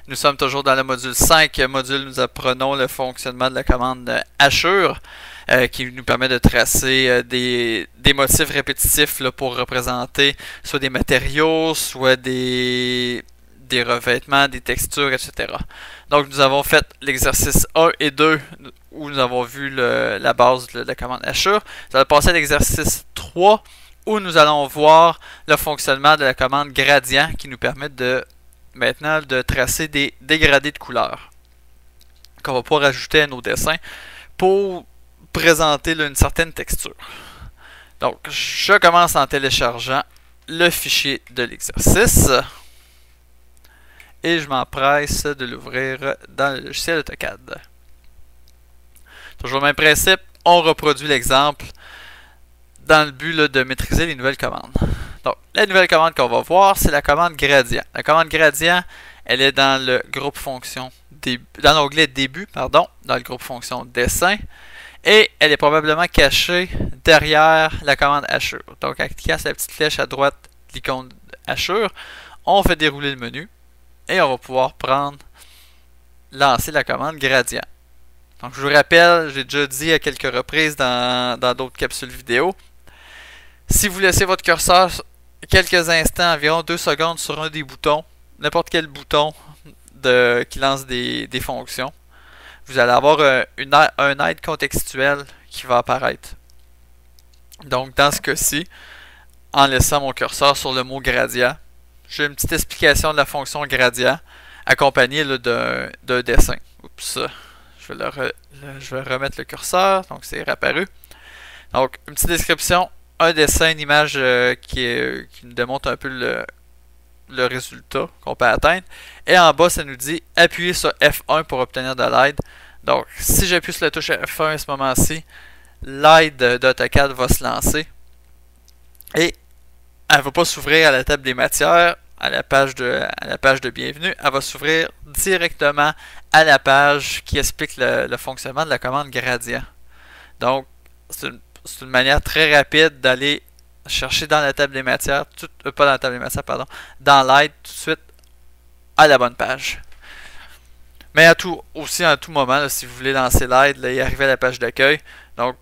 Nous sommes toujours dans le module 5. Module, nous apprenons le fonctionnement de la commande Assure qui nous permet de tracer des motifs répétitifs là, pour représenter soit des matériaux, soit des revêtements, des textures, etc. Donc nous avons fait l'exercice 1 et 2 où nous avons vu la base de la commande Assure. Nous allons passer à l'exercice 3 où nous allons voir le fonctionnement de la commande gradient qui nous permet de maintenant de tracer des dégradés de couleurs qu'on va pouvoir ajouter à nos dessins pour présenter là, une certaine texture. Donc, je commence en téléchargeant le fichier de l'exercice et je m'empresse de l'ouvrir dans le logiciel AutoCAD. Toujours le même principe, on reproduit l'exemple dans le but là, de maîtriser les nouvelles commandes. Donc, la nouvelle commande qu'on va voir, c'est la commande gradient. La commande gradient, elle est dans le groupe fonction dans l'onglet début, pardon, dans le groupe fonction dessin, et elle est probablement cachée derrière la commande Assure. Donc, en cliquant sur la petite flèche à droite de l'icône Assure, on fait dérouler le menu et on va pouvoir lancer la commande gradient. Donc, je vous rappelle, j'ai déjà dit à quelques reprises dans d'autres capsules vidéo, si vous laissez votre curseur quelques instants, environ 2 secondes sur un des boutons, n'importe quel bouton qui lance des fonctions, vous allez avoir un aide contextuelle qui va apparaître. Donc dans ce cas-ci, en laissant mon curseur sur le mot gradient, j'ai une petite explication de la fonction gradient accompagnée d'un dessin. Oups, je vais remettre le curseur, donc c'est réapparu. Donc une petite description. Un dessin, une image qui nous démontre un peu le résultat qu'on peut atteindre. Et en bas, ça nous dit appuyez sur F1 pour obtenir de l'aide. Donc, si j'appuie sur la touche F1 à ce moment-ci, l'aide d'AutoCAD va se lancer. Et elle ne va pas s'ouvrir à la table des matières, à la page de bienvenue. Elle va s'ouvrir directement à la page qui explique le fonctionnement de la commande gradient. Donc, c'est une manière très rapide d'aller chercher dans la table des matières, pas dans la table des matières, pardon, dans l'aide tout de suite à la bonne page. Mais à tout moment, là, si vous voulez lancer l'aide et arriver à la page d'accueil, donc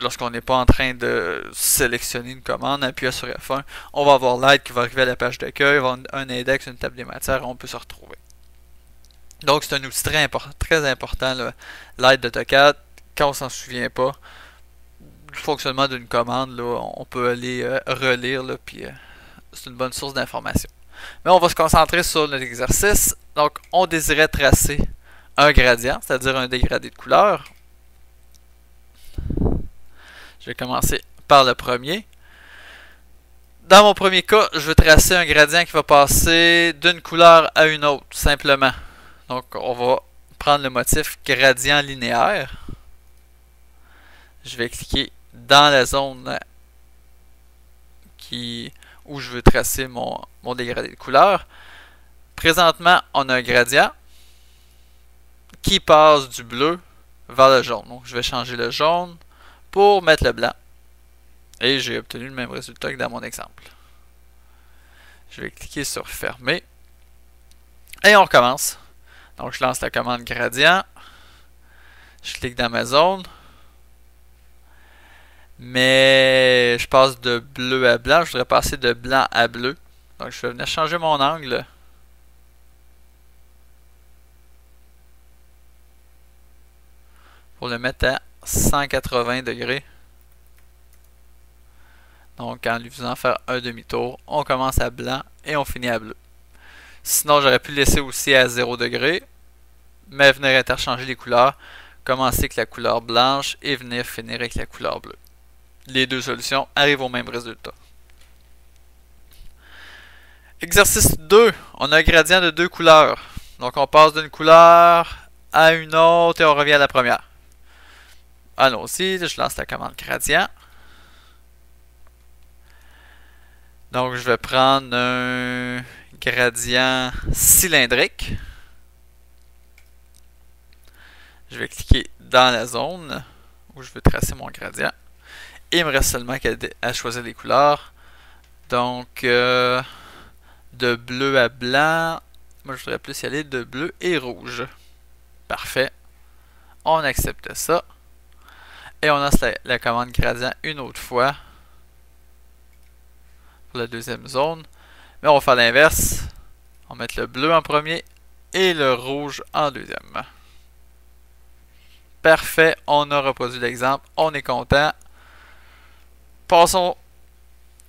lorsqu'on n'est pas en train de sélectionner une commande, appuyer sur F1, on va avoir l'aide qui va arriver à la page d'accueil, on va avoir un index, une table des matières, on peut se retrouver. Donc c'est un outil très important, l'aide d'AutoCAD. Quand on s'en souvient pas du fonctionnement d'une commande, là, on peut aller relire, là, puis c'est une bonne source d'information. Mais on va se concentrer sur notre exercice. Donc, on désirait tracer un gradient, c'est-à-dire un dégradé de couleur. Je vais commencer par le premier. Dans mon premier cas, je veux tracer un gradient qui va passer d'une couleur à une autre, tout simplement. Donc, on va prendre le motif gradient linéaire. Je vais cliquer dans la zone où je veux tracer mon dégradé de couleur. Présentement, on a un gradient qui passe du bleu vers le jaune. Donc, je vais changer le jaune pour mettre le blanc. Et j'ai obtenu le même résultat que dans mon exemple. Je vais cliquer sur Fermer. Et on recommence. Donc, je lance la commande gradient. Je clique dans ma zone. Mais je passe de bleu à blanc. Je voudrais passer de blanc à bleu. Donc, je vais venir changer mon angle. Pour le mettre à 180 degrés. Donc, en lui faisant faire un demi-tour, on commence à blanc et on finit à bleu. Sinon, j'aurais pu le laisser aussi à 0 degré, mais venir interchanger les couleurs, commencer avec la couleur blanche et venir finir avec la couleur bleue. Les deux solutions arrivent au même résultat. Exercice 2, on a un gradient de 2 couleurs. Donc, on passe d'une couleur à une autre et on revient à la première. Allons-y, je lance la commande gradient. Donc, je vais prendre un gradient cylindrique. Je vais cliquer dans la zone où je veux tracer mon gradient. Et il me reste seulement à choisir les couleurs. Donc, de bleu à blanc, Moi, je voudrais plus y aller de bleu et rouge. Parfait. On accepte ça. Et on lance la commande gradient une autre fois. Pour la deuxième zone. Mais on va faire l'inverse. On va mettre le bleu en premier et le rouge en deuxième. Parfait. On a reproduit l'exemple. On est content. Passons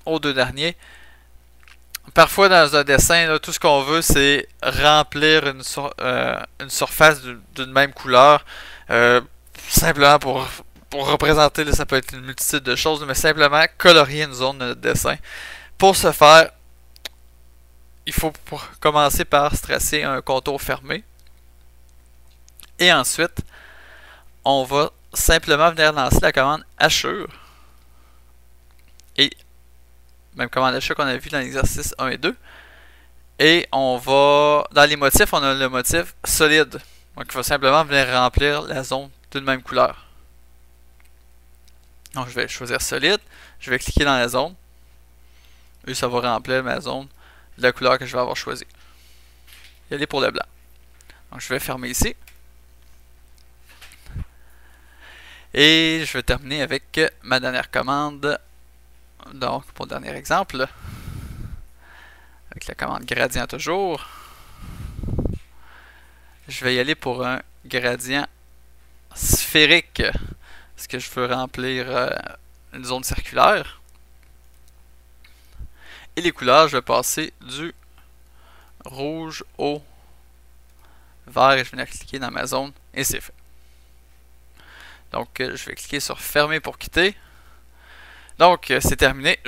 aux deux derniers. Parfois, dans un dessin, là, tout ce qu'on veut, c'est remplir une surface d'une même couleur. Simplement pour représenter, là, ça peut être une multitude de choses, mais simplement colorier une zone de notre dessin. Pour ce faire, il faut commencer par se tracer un contour fermé. Et ensuite, on va simplement venir lancer la commande hachure. Et même commande hachure qu'on a vu dans l'exercice 1 et 2. Et on va, dans les motifs, on a le motif solide. Donc il faut simplement venir remplir la zone d'une même couleur. Donc je vais choisir solide, je vais cliquer dans la zone. Et ça va remplir ma zone de la couleur que je vais avoir choisie. Y aller pour le blanc. Donc je vais fermer ici. Et je vais terminer avec ma dernière commande. Donc pour le dernier exemple. Avec la commande gradient toujours. Je vais y aller pour un gradient sphérique. Parce que je veux remplir une zone circulaire. Et les couleurs, je vais passer du rouge au vert et je vais venir cliquer dans ma zone et c'est fait. Donc je vais cliquer sur fermer pour quitter. Donc c'est terminé.